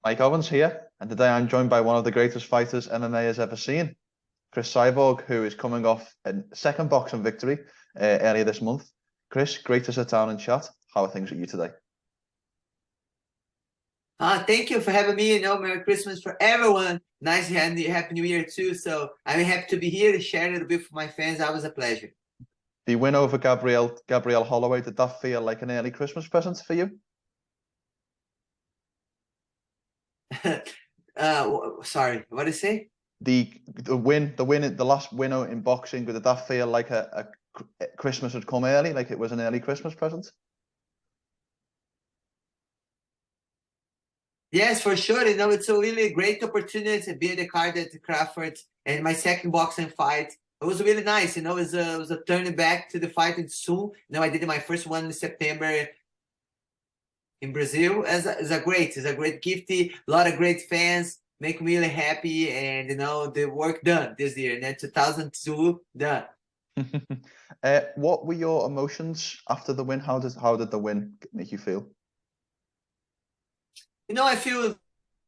Mike Owens here, and today I'm joined by one of the greatest fighters MMA has ever seen, Cris Cyborg, who is coming off a second boxing victory earlier this month. Chris, great to sit down and chat. How are things with you today? Thank you for having me. Merry Christmas for everyone. Nice and Happy New Year too. So I'm happy to be here to share a little bit for my fans. That was a pleasure. The win over Gabrielle Holloway, did that feel like an early Christmas present for you? Sorry, what did I say? The last winner in boxing, did that feel like a Christmas had come early, like it was an early Christmas present? Yes, for sure. It's a really great opportunity to be in the card at Crawford and my second boxing fight. It was really nice. It was a turning back to the fight soon. I did my first one in September in Brazil. It's a great gift. A lot of great fans make me really happy, and the work done this year. And then 2002 done. What were your emotions after the win? How did the win make you feel? I feel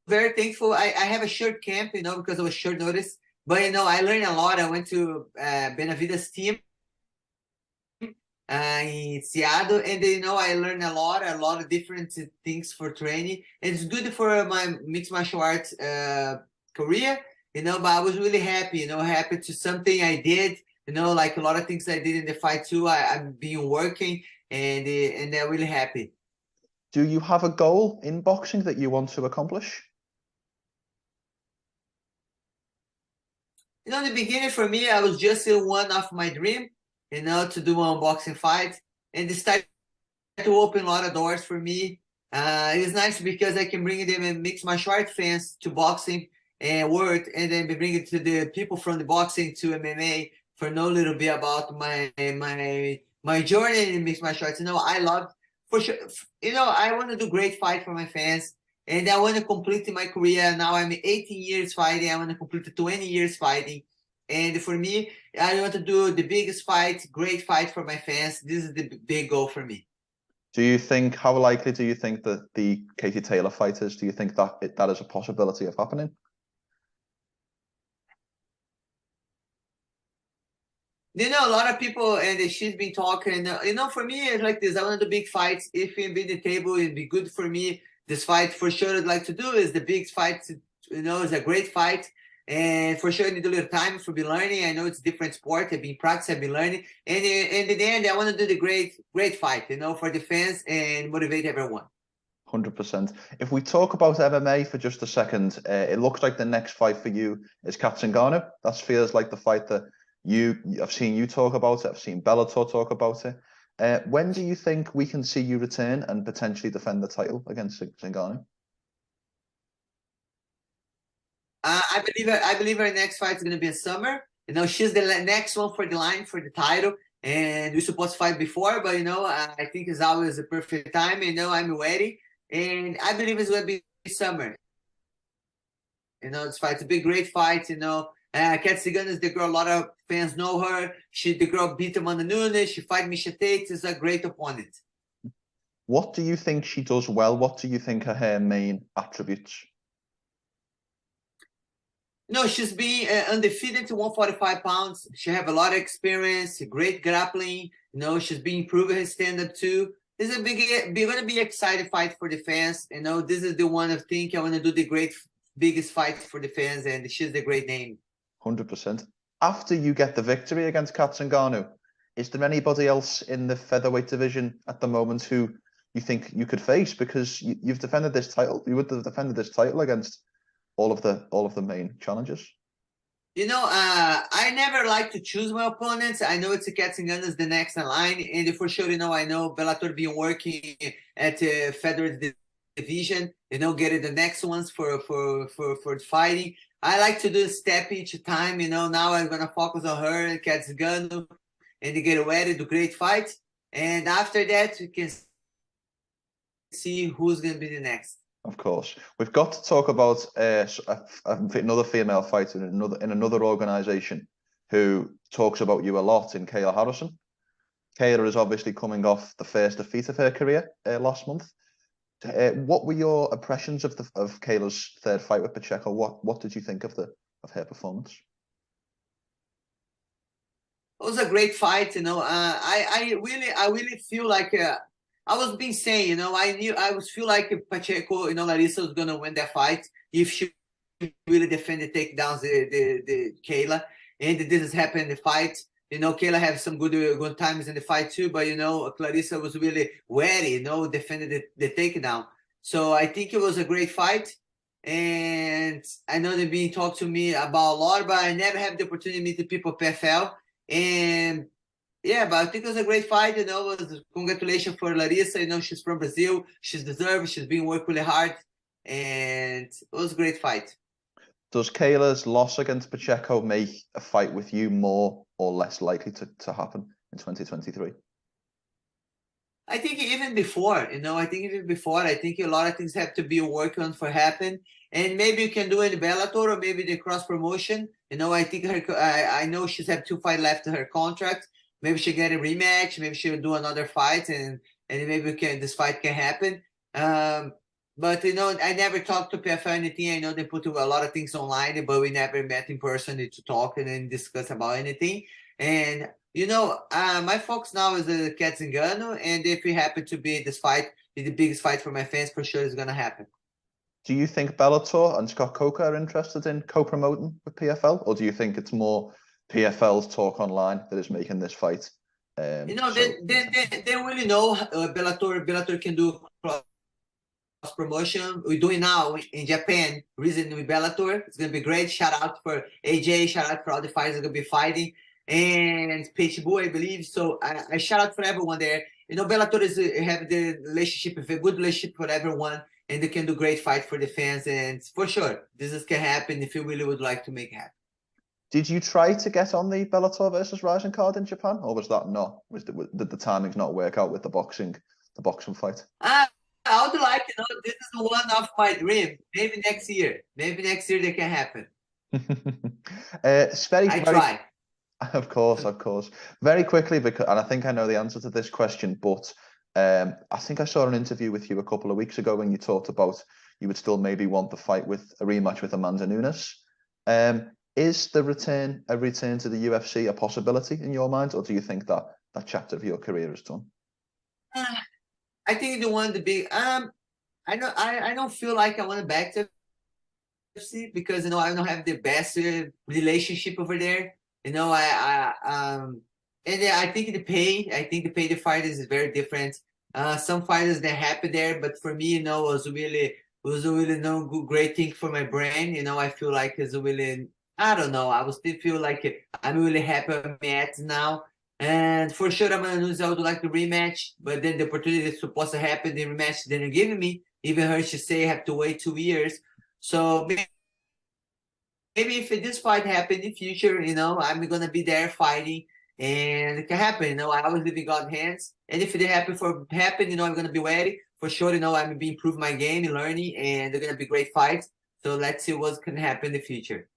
very thankful. I have a short camp, because it was short notice. But I learned a lot. I went to Benavides team in Seattle, and I learned a lot of different things for training. And it's good for my mixed martial arts career, but I was really happy, happy to something I did, like a lot of things I did in the fight too. I've been working, and I'm really happy. Do you have a goal in boxing that you want to accomplish? In the beginning for me, I was just in one of my dream, to do an unboxing fight, and it started to open a lot of doors for me. It's nice because I can bring them and mix martial art fans to boxing and world, and then bring it to the people from the boxing to MMA for know a little bit about my journey in mixed martial arts. I love for sure. I want to do great fight for my fans. And I want to complete my career. Now I'm 18 years fighting. I want to complete 20 years fighting. And for me, I want to do the biggest fight, great fight for my fans. This is the big goal for me. How likely do you think that the Katie Taylor fight is? Do you think that is a possibility of happening? A lot of people, and she's been talking, for me, it's like this. I want to do big fights. If it be the table, it'd be good for me. This fight, for sure, I'd like to do is the big fight. It's a great fight. And for sure, I need a little time for be learning. I know it's a different sport. I've been practicing, I've been learning. And in the end, I want to do the great fight, for the fans and motivate everyone. 100%. If we talk about MMA for just a second, it looks like the next fight for you is Cat Zingano. That feels like the fight that I've seen you talk about it. I've seen Bellator talk about it. When do you think we can see you return and potentially defend the title against Zingano? I believe her next fight is going to be in summer. She's the next one for the line for the title, and we're supposed to fight before, but I think it's always a perfect time. I'm ready, and I believe it's going to be summer. This fight's a big, great fight. Cat Zingano is the girl. A lot of fans know her. The girl beat Amanda Nunes. She fight Misha Tate. Is a great opponent. What do you think she does well? What do you think are her main attributes? She's been undefeated to 145 pounds. She have a lot of experience, great grappling. She's been improving her stand-up too. This is going to be exciting fight for the fans. This is the one I think I want to do the biggest fight for the fans, and she's the great name. 100%. After you get the victory against Cat Zingano, is there anybody else in the featherweight division at the moment who you think you could face? Because you've defended this title. You would have defended this title against all of the main challengers. I never like to choose my opponents. I know it's a Cat Zingano is the next in line, and for sure, I know Bellator been working at the featherweight division. Getting the next ones for fighting. I like to do a step each time. Now I'm gonna focus on her and Cat Zingano, and get ready to great fights. And after that, we can see who's gonna be the next. Of course, we've got to talk about another female fighter in another organization who talks about you a lot, in Kayla Harrison. Kayla is obviously coming off the first defeat of her career last month. What were your impressions of Kayla's third fight with Pacheco? What did you think of her performance? It was a great fight, you know. I really feel like I was been saying, you know, I was feel like Pacheco, you know, Larissa was gonna win that fight if she really defend the takedowns, the Kayla, and this has happened in the fight. You know, Kayla had some good times in the fight too, but you know, Larissa was really wary, you know, defended the takedown. So I think it was a great fight. And I know they've been talking to me about a lot, but I never have the opportunity to meet the people at PFL. And yeah, but I think it was a great fight. You know, it was congratulations for Larissa. You know, she's from Brazil. She's deserved. She's been working really hard. And it was a great fight. Does Kayla's loss against Pacheco make a fight with you more or less likely to happen in 2023? I think even before, you know, I think a lot of things have to be worked on for happen. And maybe you can do it in Bellator or maybe the cross promotion. You know, I think I know she's have 2 fights left in her contract. Maybe she'll get a rematch. Maybe she'll do another fight and maybe this fight can happen. But you know, I never talked to PFL anything. I know they put a lot of things online, but we never met in person to talk and then discuss about anything. And you know, my focus now is the Cat Zingano, and if it happen to be this fight, the biggest fight for my fans, for sure is gonna happen. Do you think Bellator and Scott Coker are interested in co-promoting with PFL, or do you think it's more PFL's talk online that is making this fight? You know, they really know Bellator can do cross promotion. We're doing now in Japan, RIZIN with Bellator. It's gonna be great. Shout out for AJ. Shout out for all the fighters that are gonna be fighting. And Pitbull, I believe. So I shout out for everyone there. You know, Bellator have the relationship, a good relationship for everyone, and they can do great fight for the fans. And for sure, can happen if you really would like to make it happen. Did you try to get on the Bellator versus RIZIN card in Japan, or was that not? Did the timings not work out with the boxing fight? I would like, you know, this is one of my dreams. Maybe next year. Maybe next year they can happen. I try. Of course. Very quickly, because, and I think I know the answer to this question, but I think I saw an interview with you a couple of weeks ago when you talked about you would still maybe want the fight with a rematch with Amanda Nunes. Is a return to the UFC a possibility in your mind, or do you think that chapter of your career is done? I think the one the big I don't feel like I want back to UFC because you know I don't have the best relationship over there. You know, and I think the pay the fighters is very different. Some fighters they're happy there, but for me, you know, it was a really no good, great thing for my brain. You know, I feel like it's a really, I don't know. I will still feel like I'm really happy with Matt now. And for sure, I'm gonna lose. I would like the rematch, but then the opportunity is supposed to happen. The rematch didn't give me. Even her, she say I have to wait 2 years. So maybe if this fight happen in the future, you know, I'm gonna be there fighting, and it can happen. You know, I always leave in God's hands, and if it happen, you know, I'm gonna be ready for sure. You know, I'm gonna be improve my game and learning, and they're gonna be great fights. So let's see what can happen in the future.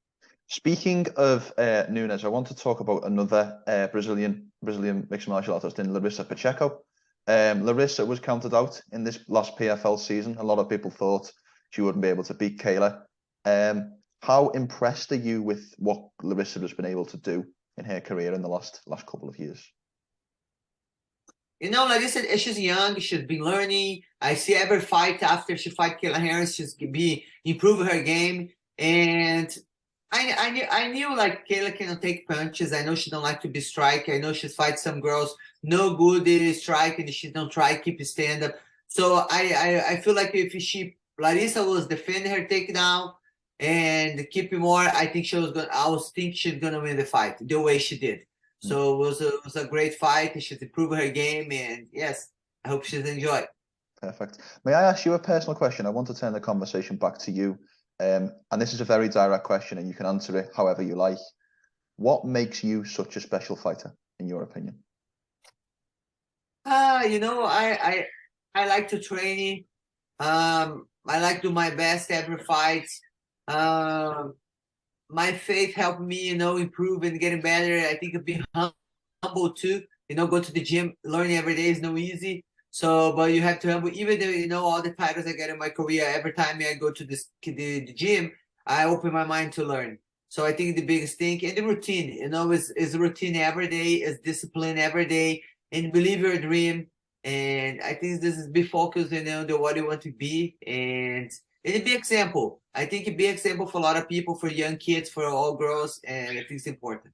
Speaking of Nunes, I want to talk about another Brazilian mixed martial artist in Larissa Pacheco. Larissa was counted out in this last PFL season. A lot of people thought she wouldn't be able to beat Kayla. How impressed are you with what Larissa has been able to do in her career in the last couple of years? You know, Larissa, she's young. She's been learning. I see every fight after she fight Kayla Harrison, she's be improving her game. And I knew like Kayla cannot take punches. I know she don't like to be strike. I know she's fight some girls no good strike and she don't try keep stand up. So I feel like if Larissa was defending her takedown and keep more, I think she's gonna win the fight the way she did. So it was a great fight. She's improving her game, and yes, I hope she's enjoyed. Perfect. May I ask you a personal question? I want to turn the conversation back to you. And this is a very direct question, and you can answer it however you like. What makes you such a special fighter, in your opinion? You know, I like to train. I like to do my best every fight. My faith helped me, you know, improve and getting better. I think being humble too. You know, go to the gym, learning every day is no easy. So, but you have to humble. Even though you know all the titles I get in my career, every time I go to the gym, I open my mind to learn. So I think the biggest thing and the routine, you know, is routine every day, is discipline every day, and believe your dream. And I think this is be focused, you know, on what you want to be, and it be example. I think it be example for a lot of people, for young kids, for all girls, and I think it's important.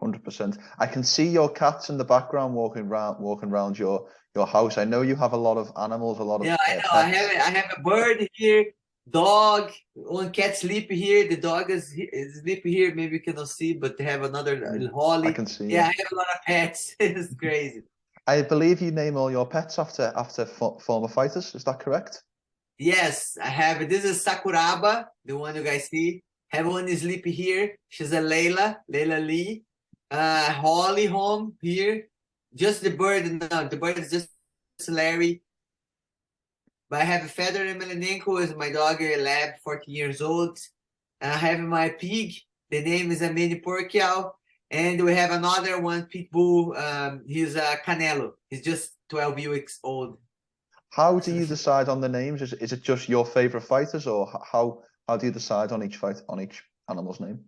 100%. I can see your cats in the background walking around your house. I know you have a lot of animals, a lot of Yeah, I know. pets. I have a bird here, dog, one cat sleep here. The dog is sleep here. Maybe you cannot see, but they have another I Holly. can see. Yeah, I have a lot of pets. It's crazy. I believe you name all your pets after former fighters. Is that correct? Yes, I have. This is Sakuraba, the one you guys see. Have one is sleep here. She's a Layla Lee. Holly home here. Just the bird. No, the bird is just Larry. But I have a Feather Emelianenko is my dog, a lab, 14 years old. I have my pig. The name is a mini Porkial. And we have another one, pit bull. He's a Canelo. He's just 12 weeks old. How do you decide on the names? Is it just your favorite fighters, or how do you decide on each animal's name?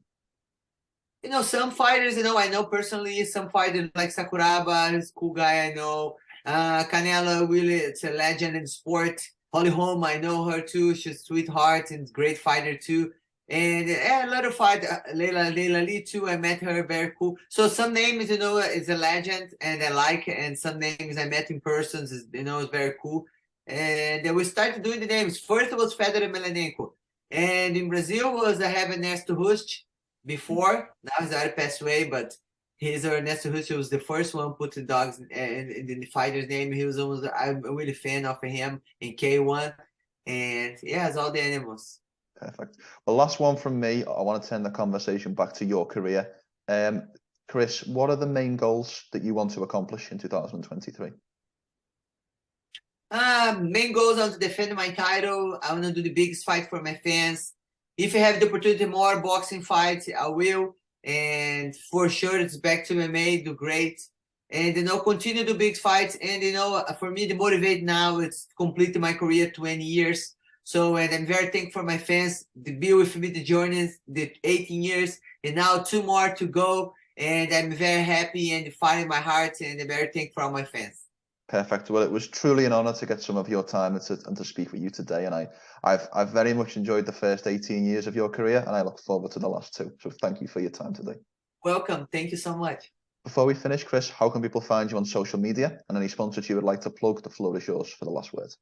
You know, some fighters, you know, I know personally, some fighters like Sakuraba, he's a cool guy, I know. Canelo, really, it's a legend in sport. Holly Holm, I know her too. She's a sweetheart and great fighter too. And a lot of fight, Layla Lee too. I met her, very cool. So some names, you know, is a legend and I like, and some names I met in person, is, you know, is very cool. And then we started doing the names. First it was Federer Emelianenko. And in Brazil was I have Ernesto Hust before. Now he's already passed away, but his Ernesto Hust was the first one put the dogs in the fighter's name. He was almost, I'm a really fan of him in K1. And yeah, it's all the animals. Perfect. Well, last one from me. I want to turn the conversation back to your career. Cris, what are the main goals that you want to accomplish in 2023? Main goals are to defend my title. I want to do the biggest fight for my fans. If I have the opportunity more boxing fights, I will. And for sure, it's back to MMA, do great. And, you know, continue the big fights. And, you know, for me, the motivate now is complete my career, 20 years. So, and I'm very thankful for my fans to be with me, the journey, the 18 years, and now 2 more to go. And I'm very happy and fighting my heart, and I'm very thankful for all my fans. Perfect. Well, it was truly an honor to get some of your time and to speak with you today. And I've very much enjoyed the first 18 years of your career, and I look forward to the last 2. So thank you for your time today. Welcome. Thank you so much. Before we finish, Cris, how can people find you on social media, and any sponsors you would like to plug? The floor is yours for the last word.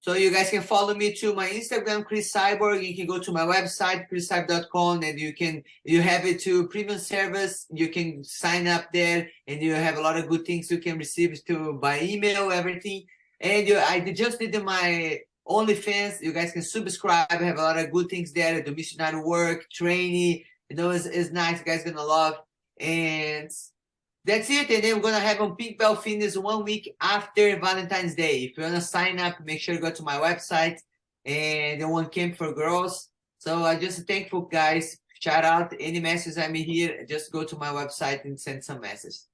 So you guys can follow me to my Instagram, Cris Cyborg. You can go to my website, criscyborg.com, and you have it to premium service. You can sign up there, and you have a lot of good things you can receive to by email, everything. And I just did my OnlyFans. You guys can subscribe. I have a lot of good things there. The missionary work, training. You know, it's nice. You guys gonna love. And that's it. And then we're going to have on Pink Belt Fitness 1 week after Valentine's Day. If you want to sign up, make sure you go to my website, and the one camp for girls. So I just thankful, guys. Shout out any messages I'm here. Just go to my website and send some messages.